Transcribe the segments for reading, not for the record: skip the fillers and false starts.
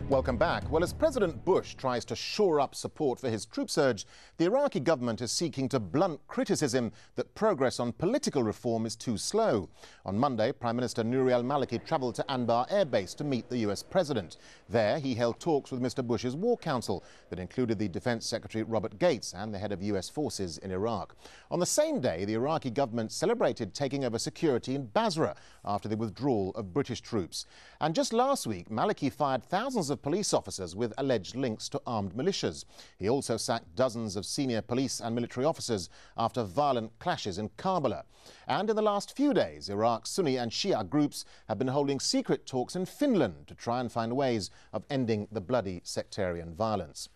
Welcome back. Well, as President Bush tries to shore up support for his troop surge, the Iraqi government is seeking to blunt criticism that progress on political reform is too slow. On Monday, Prime Minister Nouri al-Maliki travelled to Anbar Air Base to meet the US President. There, he held talks with Mr. Bush's War Council that included the Defence Secretary Robert Gates and the head of US forces in Iraq. On the same day, the Iraqi government celebrated taking over security in Basra after the withdrawal of British troops. And just last week, Maliki fired thousands of police officers with alleged links to armed militias. He also sacked dozens of senior police and military officers after violent clashes in Karbala. And in the last few days, Iraq's Sunni and Shia groups have been holding secret talks in Finland to try and find ways of ending the bloody sectarian violence.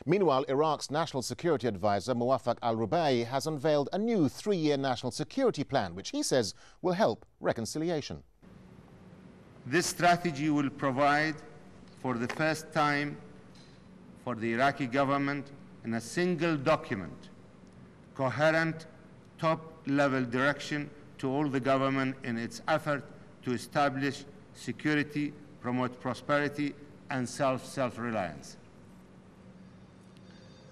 Meanwhile, Iraq's National Security Advisor, Muwaffaq al-Rubai, has unveiled a new 3-year national security plan, which he says will help reconciliation. This strategy will provide, for the first time, for the Iraqi government in a single document, coherent top-level direction to all the government in its effort to establish security, promote prosperity, and self-reliance.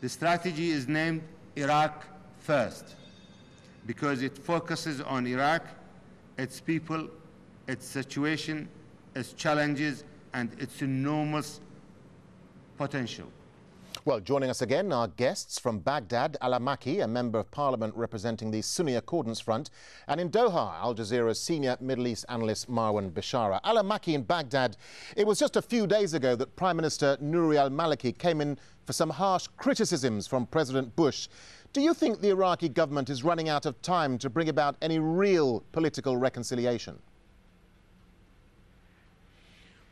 The strategy is named Iraq First because it focuses on Iraq, its people, its situation, its challenges, and its enormous potential. Well, joining us again are guests from Baghdad, Al-Maki, a member of parliament representing the Sunni Accordance Front, and in Doha, Al Jazeera's senior Middle East analyst Marwan Bishara. Al-Maki in Baghdad, it was just a few days ago that Prime Minister Nouri al-Maliki came in for some harsh criticisms from President Bush. Do you think the Iraqi government is running out of time to bring about any real political reconciliation?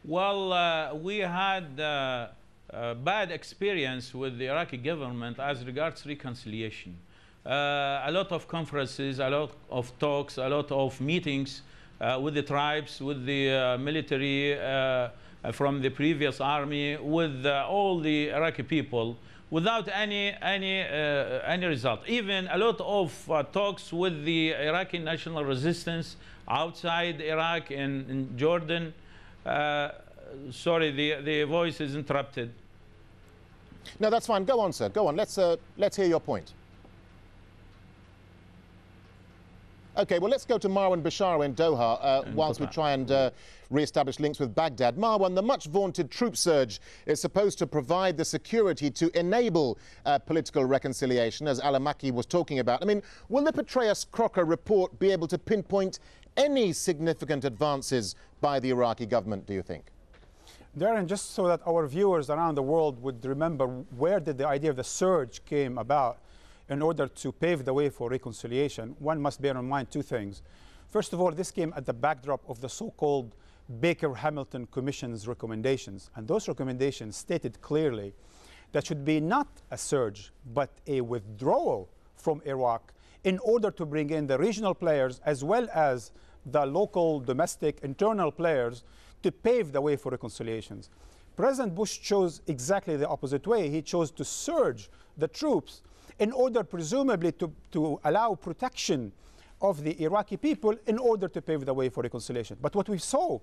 Well, we had bad experience with the Iraqi government as regards reconciliation. A lot of conferences, a lot of talks, a lot of meetings with the tribes, with the military from the previous army, with all the Iraqi people, without any result. Even a lot of talks with the Iraqi national resistance outside Iraq, in Jordan. Sorry, the voice is interrupted. No, that's fine. Go on, sir. Go on. Let's hear your point. OK, well, let's go to Marwan Bishara in Doha whilst we try and re-establish links with Baghdad. Marwan, the much-vaunted troop surge is supposed to provide the security to enable political reconciliation, as Al-Maki was talking about. I mean, will the Petraeus-Crocker report be able to pinpoint any significant advances by the Iraqi government, do you think? Darren, just so that our viewers around the world would remember where did the idea of the surge came about in order to pave the way for reconciliation, one must bear in mind two things. First of all, this came at the backdrop of the so-called Baker-Hamilton Commission's recommendations. And those recommendations stated clearly that should be not a surge, but a withdrawal from Iraq in order to bring in the regional players as well as the local, domestic, internal players to pave the way for reconciliations. President Bush chose exactly the opposite way. He chose to surge the troops in order, presumably, to allow protection of the Iraqi people in order to pave the way for reconciliation. But what we saw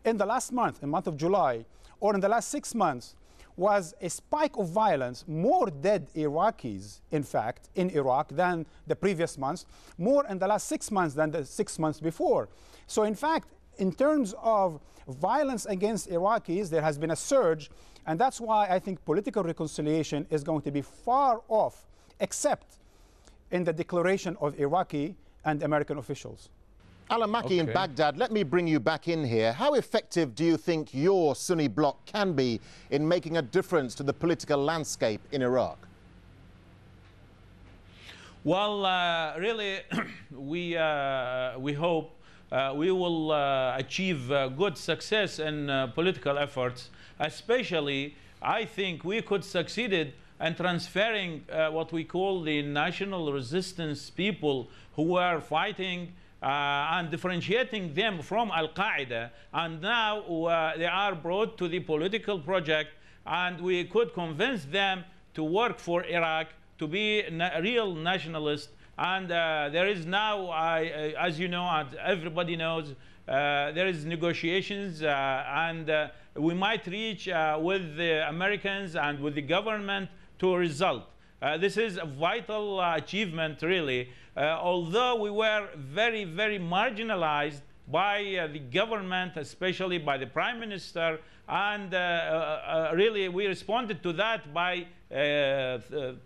in the last month, in the month of July, or in the last 6 months, was a spike of violence, more dead Iraqis, in fact, in Iraq than the previous months, more in the last 6 months than the 6 months before. So, in fact, in terms of violence against Iraqis, there has been a surge, and that's why I think political reconciliation is going to be far off, except in the declaration of Iraqi and American officials. Al-Maki in Baghdad, let me bring you back in here. How effective do you think your Sunni bloc can be in making a difference to the political landscape in Iraq? Well, really, we hope we will achieve good success in political efforts. Especially, I think we could succeed in transferring what we call the national resistance people who are fighting and differentiating them from Al-Qaeda, and now they are brought to the political project, and we could convince them to work for Iraq, to be real nationalists, And there is now, as you know, and everybody knows, there is negotiations, and we might reach with the Americans and with the government to a result. This is a vital achievement, really. Although we were very, very marginalized by the government, especially by the Prime Minister, and really we responded to that by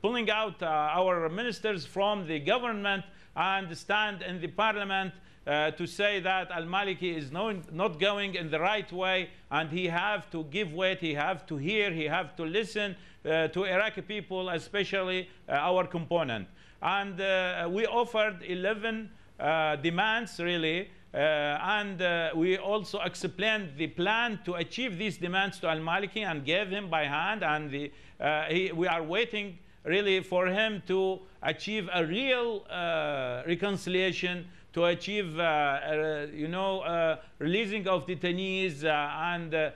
pulling out our ministers from the government and stand in the parliament to say that Al-Maliki is not going in the right way, and he have to give weight, he have to hear, he have to listen to Iraqi people, especially our component. And we offered 11 demands, really, and we also explained the plan to achieve these demands to Al-Maliki and gave him by hand, and we are waiting really for him to achieve a real reconciliation, to achieve, releasing of detainees and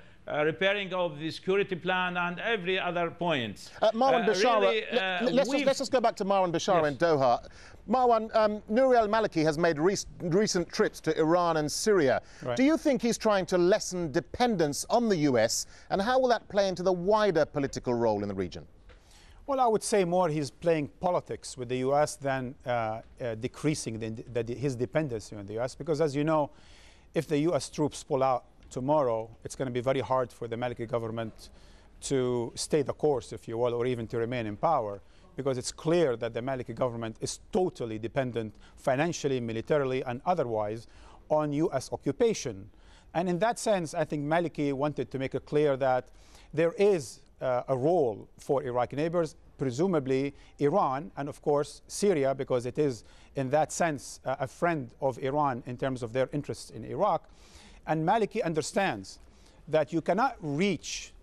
repairing of the security plan and every other point. Marwan Bishara, let's just go back to Marwan Bishara in Doha. Marwan, Nouri al-Maliki has made recent trips to Iran and Syria. Right. Do you think he's trying to lessen dependence on the US, and how will that play into the wider political role in the region? Well, I would say more he's playing politics with the U.S. than decreasing his dependency on the U.S. Because, as you know, if the U.S. troops pull out tomorrow, it's going to be very hard for the Maliki government to stay the course, if you will, or even to remain in power, because it's clear that the Maliki government is totally dependent financially, militarily, and otherwise on U.S. occupation. And in that sense, I think Maliki wanted to make it clear that there is a role for Iraqi neighbors, presumably Iran, and of course Syria, because it is in that sense a friend of Iran in terms of their interests in Iraq. And Maliki understands that you cannot reach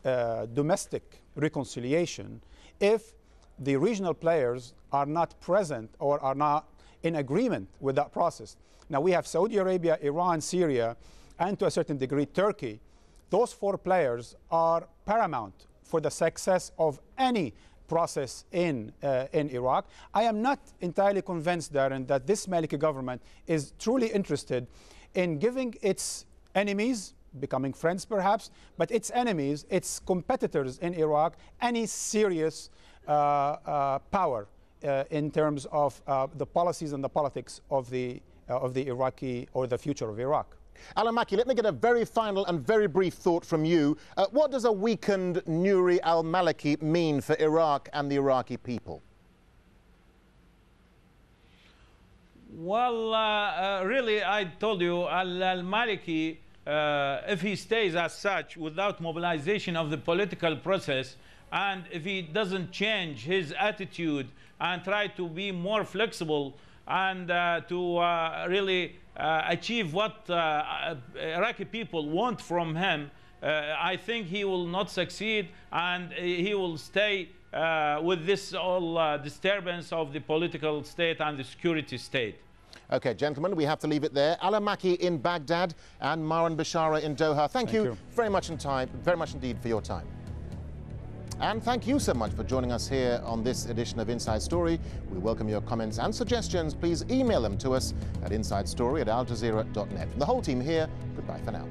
domestic reconciliation if the regional players are not present or are not in agreement with that process. Now we have Saudi Arabia, Iran, Syria, and to a certain degree Turkey. Those four players are paramount for the success of any process in Iraq. I am not entirely convinced, Darren, that this Maliki government is truly interested in giving its enemies, becoming friends perhaps, but its enemies, its competitors in Iraq, any serious power in terms of the policies and the politics of the Iraqi, or the future of Iraq. Al-Maliki, let me get a very final and very brief thought from you. What does a weakened Nouri al-Maliki mean for Iraq and the Iraqi people? Well, really, I told you, al-Maliki, if he stays as such without mobilization of the political process, and if he doesn't change his attitude and try to be more flexible and to really achieve what Iraqi people want from him, I think he will not succeed, and he will stay with this all disturbance of the political state and the security state. Okay, gentlemen, we have to leave it there. Al-Maliki in Baghdad and Marwan Bishara in Doha. Thank you very much indeed for your time. And thank you so much for joining us here on this edition of Inside Story. We welcome your comments and suggestions. Please email them to us at insidestory@aljazeera.net. From the whole team here, goodbye for now.